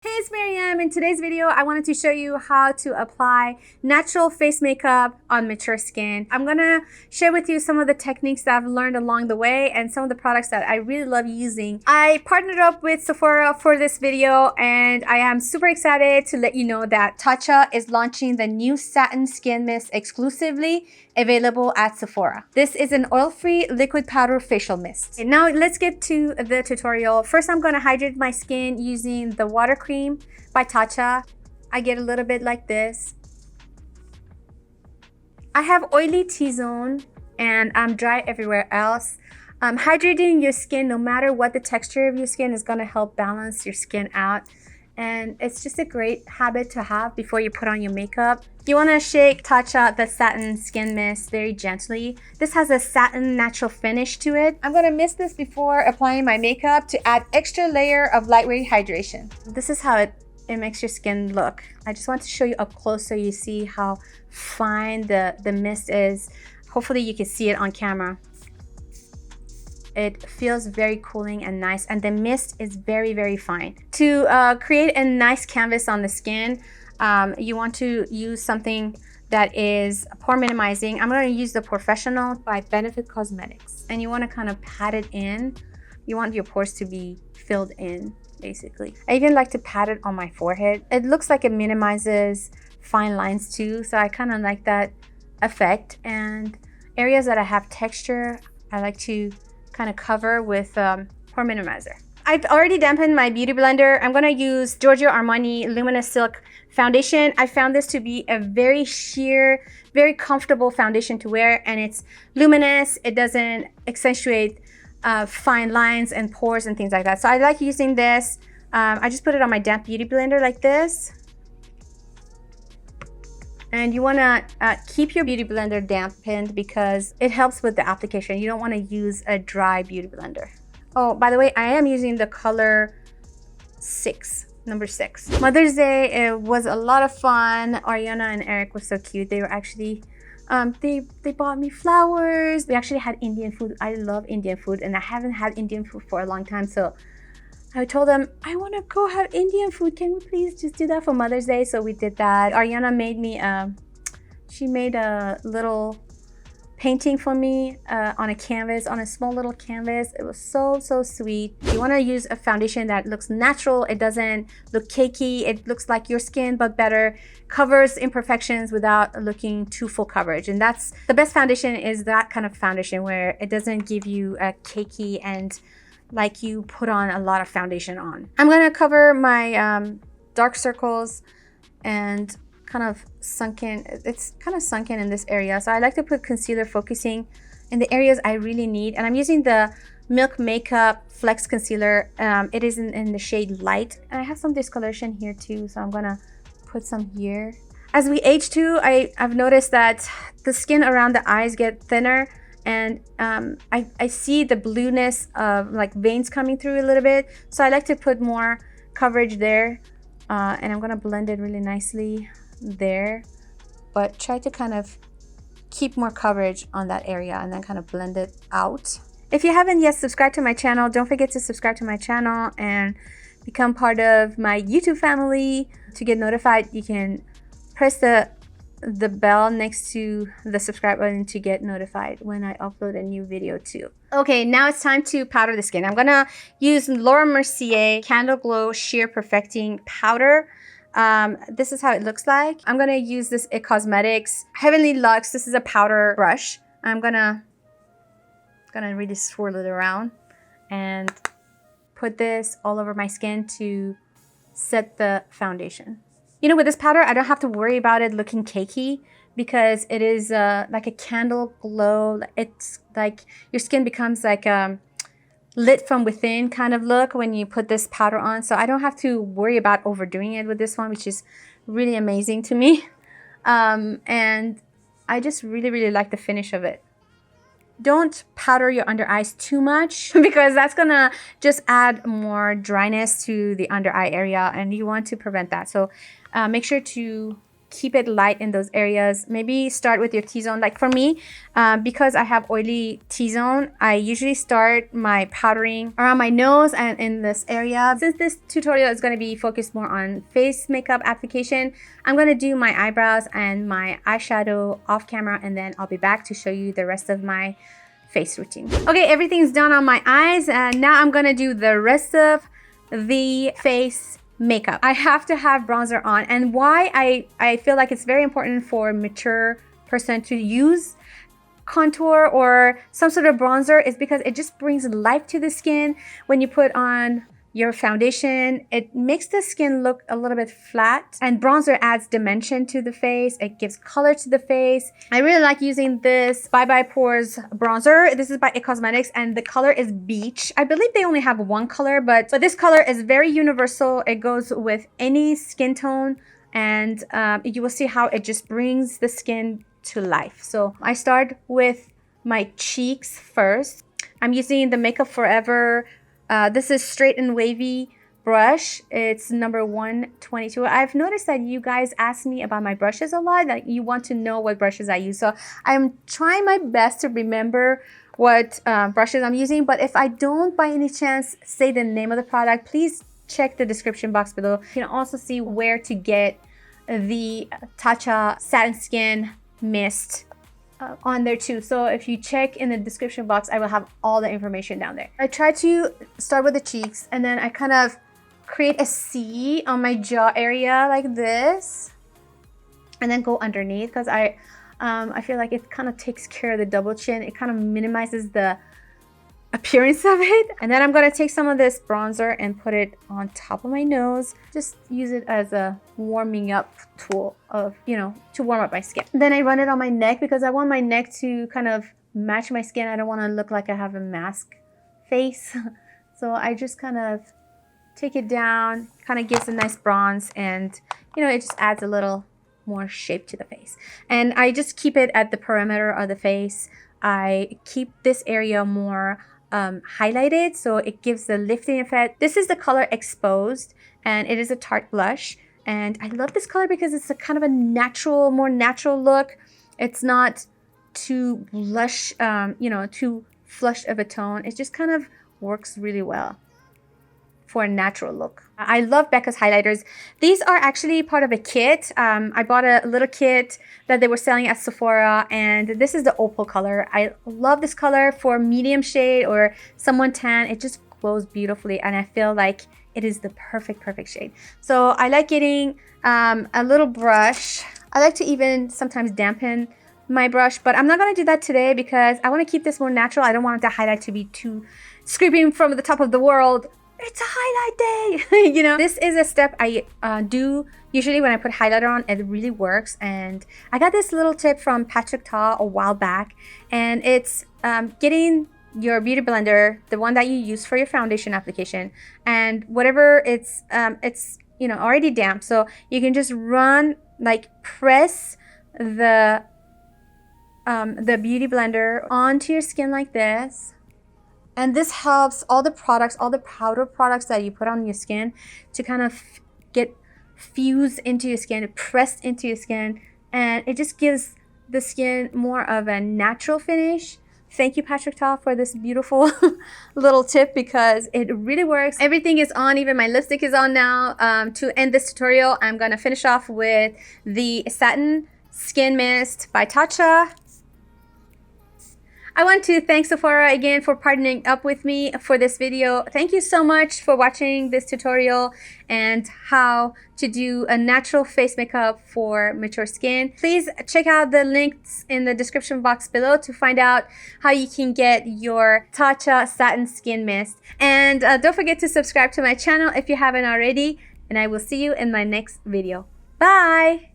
Hey, it's Maryam. In today's video, I wanted to show you how to apply natural face makeup on mature skin. I'm gonna share with you some of the techniques that I've learned along the way and some of the products that I really love using. I partnered up with Sephora for this video and I am super excited to let you know that Tatcha is launching the new Satin Skin Mist exclusively available at Sephora. This is an oil-free liquid powder facial mist. And now let's get to the tutorial. First, I'm gonna hydrate my skin using the water cream by Tatcha. I get a little bit like this. I have oily T-zone and I'm dry everywhere else. Hydrating your skin, no matter what the texture of your skin, is gonna help balance your skin out. And it's just a great habit to have before you put on your makeup. You want to shake Tatcha the Satin Skin Mist very gently. This has a satin natural finish to it. I'm going to mist this before applying my makeup to add extra layer of lightweight hydration. This is how it makes your skin look. I just want to show you up close so you see how fine the mist is. Hopefully you can see it on camera. It feels very cooling and nice, and the mist is very, very fine. To create a nice canvas on the skin, you want to use something that is pore minimizing. I'm going to use the POREfessional by Benefit Cosmetics, and you want to kind of pat it in. You want your pores to be filled in, basically. I even like to pat it on my forehead. It looks like it minimizes fine lines too, so I kind of like that effect. And areas that I have texture, I like to kind of cover with pore minimizer. I've already dampened my beauty blender. I'm going to use Giorgio Armani Luminous Silk foundation. I found this to be a very sheer, very comfortable foundation to wear, and it's luminous. It doesn't accentuate fine lines and pores and things like that. So I like using this. I just put it on my damp beauty blender like this. And you want to keep your beauty blender dampened because it helps with the application. You don't want to use a dry beauty blender. Oh, by the way, I am using the color 6, number 6. Mother's Day, it was a lot of fun. Ariana and Eric were so cute. They were actually, they bought me flowers. We actually had Indian food. I love Indian food and I haven't had Indian food for a long time. So I told them, I want to go have Indian food. Can we please just do that for Mother's Day? So we did that. Ariana made me, she made a little painting for me on a canvas, on a small little canvas. It was so, so sweet. You want to use a foundation that looks natural. It doesn't look cakey. It looks like your skin, but better. Covers imperfections without looking too full coverage. And that's the best foundation, is that kind of foundation where it doesn't give you a cakey and like you put on a lot of foundation on. I'm going to cover my dark circles and kind of sunken. It's kind of sunken in this area. So I like to put concealer focusing in the areas I really need. And I'm using the Milk Makeup Flex Concealer. It is in the shade Light. And I have some discoloration here too. So I'm going to put some here. As we age too, I've noticed that the skin around the eyes get thinner. And I see the blueness of like veins coming through a little bit. So I like to put more coverage there. And I'm going to blend it really nicely there. But try to kind of keep more coverage on that area and then kind of blend it out. If you haven't yet subscribed to my channel, don't forget to subscribe to my channel and become part of my YouTube family. To get notified, you can press the bell next to the subscribe button to get notified when I upload a new video too. Okay, now it's time to powder the skin. I'm gonna use Laura Mercier Candleglow Sheer Perfecting Powder. This is how it looks like. I'm gonna use this IT Cosmetics Heavenly Luxe. This is a powder brush. I'm gonna really swirl it around and put this all over my skin to set the foundation. You know, with this powder, I don't have to worry about it looking cakey because it is like a candle glow. It's like your skin becomes like lit from within kind of look when you put this powder on. So I don't have to worry about overdoing it with this one, which is really amazing to me. And I just really, really like the finish of it. Don't powder your under eyes too much because that's gonna just add more dryness to the under eye area and you want to prevent that. So make sure to keep it light in those areas. Maybe start with your T-zone. Like for me, because I have oily T-zone, I usually start my powdering around my nose and in this area. Since this tutorial is going to be focused more on face makeup application, I'm going to do my eyebrows and my eyeshadow off camera, and then I'll be back to show you the rest of my face routine. Okay, everything's done on my eyes, and now I'm going to do the rest of the face makeup. I have to have bronzer on, and why I feel like it's very important for a mature person to use contour or some sort of bronzer is because it just brings life to the skin. When you put on your foundation, it makes the skin look a little bit flat, and bronzer adds dimension to the face. It gives color to the face. I really like using this Bye Bye Pores bronzer. This is by IT Cosmetics, and the color is Beach. I believe they only have one color, but this color is very universal. It goes with any skin tone, and you will see how it just brings the skin to life. So I start with my cheeks first. I'm using the Makeup Forever this is Straight and Wavy brush. It's number 122. I've noticed that you guys ask me about my brushes a lot, that you want to know what brushes I use. So I'm trying my best to remember what brushes I'm using. But if I don't by any chance say the name of the product, please check the description box below. You can also see where to get the Tatcha Satin Skin Mist on there too. So if you check in the description box, I will have all the information down there. I try to start with the cheeks, and then I kind of create a C on my jaw area like this, and then go underneath, because I feel like it kind of takes care of the double chin. It kind of minimizes the appearance of it. And then I'm going to take some of this bronzer and put it on top of my nose. Just use it as a warming up tool of, you know, to warm up my skin. Then I run it on my neck because I want my neck to kind of match my skin. I don't want to look like I have a mask face. So I just kind of take it down, kind of gives a nice bronze, and you know, it just adds a little more shape to the face. And I just keep it at the perimeter of the face. I keep this area more highlighted, so it gives the lifting effect. This is the color Exposed, and it is a Tarte blush, and I love this color because it's a kind of a natural, more natural look. It's not too blush, you know, too flush of a tone. It just kind of works really well for a natural look. I love BECCA's highlighters. These are actually part of a kit. I bought a little kit that they were selling at Sephora, and this is the opal color. I love this color for medium shade or someone tan. It just glows beautifully, and I feel like it is the perfect shade. So I like getting a little brush. I like to even sometimes dampen my brush, but I'm not going to do that today because I want to keep this more natural. I don't want the highlight to be too screaming from the top of the world. It's a highlight day. You know, this is a step I do usually when I put highlighter on. It really works, and I got this little tip from Patrick Ta a while back, and it's getting your beauty blender, the one that you use for your foundation application, and whatever it's you know, already damp, so you can just run, like, press the beauty blender onto your skin like this. And this helps all the products, all the powder products that you put on your skin to kind of get fused into your skin, pressed into your skin. And it just gives the skin more of a natural finish. Thank you, Patrick Ta, for this beautiful little tip because it really works. Everything is on, even my lipstick is on now. To end this tutorial, I'm going to finish off with the Satin Skin Mist by Tatcha. I want to thank Sephora again for partnering up with me for this video. Thank you so much for watching this tutorial and how to do a natural face makeup for mature skin. Please check out the links in the description box below to find out how you can get your Tatcha Satin Skin Mist. And don't forget to subscribe to my channel if you haven't already. And I will see you in my next video. Bye!